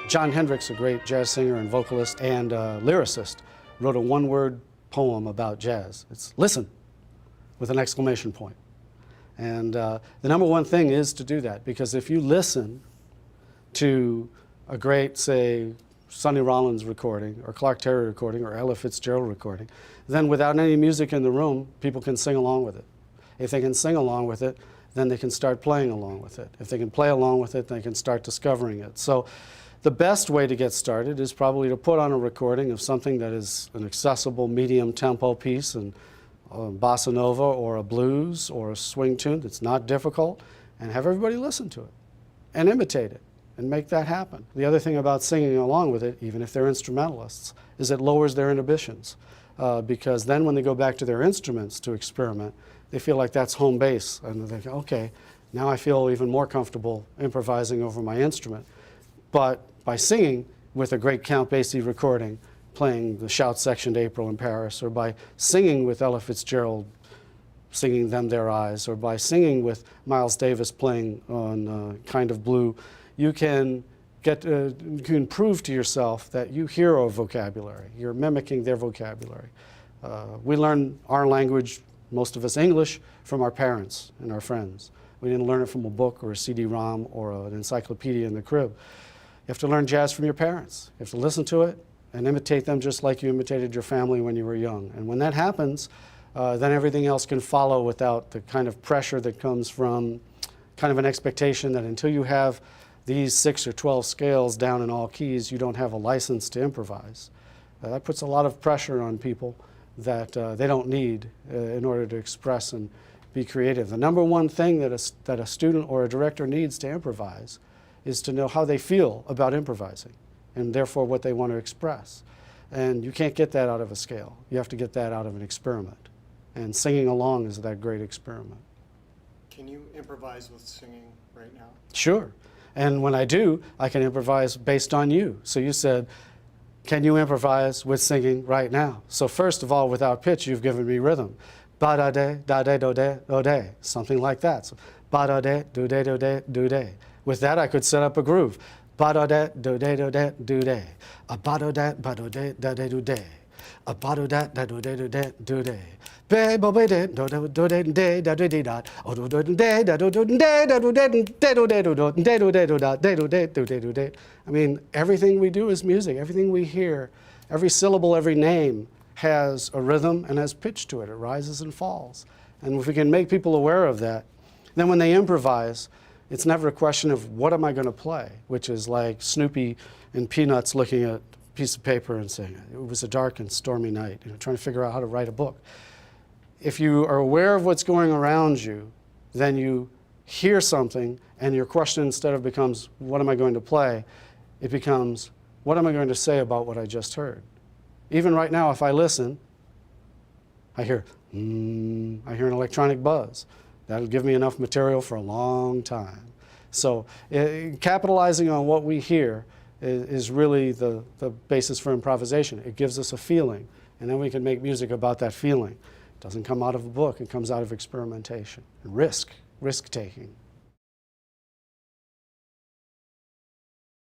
Jon Hendricks, a great jazz singer and vocalist and lyricist, wrote a one-word poem about jazz. It's listen, with an exclamation point. And the number one thing is to do that, because if you listen to a great, say, Sonny Rollins recording, or Clark Terry recording, or Ella Fitzgerald recording, then without any music in the room, people can sing along with it. If they can sing along with it, then they can start playing along with it. If they can play along with it, they can start discovering it. So the best way to get started is probably to put on a recording of something that is an accessible medium tempo piece, and bossa nova or a blues or a swing tune that's not difficult, and have everybody listen to it and imitate it and make that happen. The other thing about singing along with it, even if they're instrumentalists, is it lowers their inhibitions, because then when they go back to their instruments to experiment, they feel like that's home base, and they think, okay, now I feel even more comfortable improvising over my instrument. But by singing with a great Count Basie recording, playing the shout section to April in Paris, or by singing with Ella Fitzgerald, singing Them Their Eyes, or by singing with Miles Davis playing on Kind of Blue, you can you can prove to yourself that you hear a vocabulary. You're mimicking their vocabulary. We learn our language, most of us English, from our parents and our friends. We didn't learn it from a book or a CD-ROM or an encyclopedia in the crib. You have to learn jazz from your parents. You have to listen to it and imitate them just like you imitated your family when you were young. And when that happens, then everything else can follow without the kind of pressure that comes from kind of an expectation that until you have these 6 or 12 scales down in all keys, you don't have a license to improvise. That puts a lot of pressure on people that they don't need in order to express and be creative. The number one thing that a student or a director needs to improvise is to know how they feel about improvising, and therefore what they want to express. And you can't get that out of a scale. You have to get that out of an experiment. And singing along is that great experiment. Can you improvise with singing right now? Sure. And when I do, I can improvise based on you. So you said, can you improvise with singing right now? So first of all, without pitch, you've given me rhythm. Ba-da-de, da-de, do-de, do-de, something like that. So ba-da-de, do-de, do-de, do-de. With that, I could set up a groove. Ba-da-de, do-de, do-de, do-de. A ba-da-de, ba-do-de, da-de, do-de. A ba-do-de, da-do-de, do-de, do-de. Be-bo-be-de, do-de, do-de, da-do-de-da. O-do-do-de, da-do-do-de, da-do-de, de-do-de-do-do, de-do-de-do-da, de-do-de, do-de-do-de. I mean, everything we do is music. Everything we hear, every syllable, every name has a rhythm and has pitch to it. It rises and falls. And if we can make people aware of that, then when they improvise, it's never a question of what am I going to play, which is like Snoopy and Peanuts looking at a piece of paper and saying, it was a dark and stormy night, trying to figure out how to write a book. If you are aware of what's going around you, then you hear something, and your question instead of becomes, what am I going to play, it becomes, what am I going to say about what I just heard? Even right now, if I listen, I hear an electronic buzz. That'll give me enough material for a long time. So capitalizing on what we hear is really the basis for improvisation. It gives us a feeling, and then we can make music about that feeling. It doesn't come out of a book, it comes out of experimentation and risk-taking.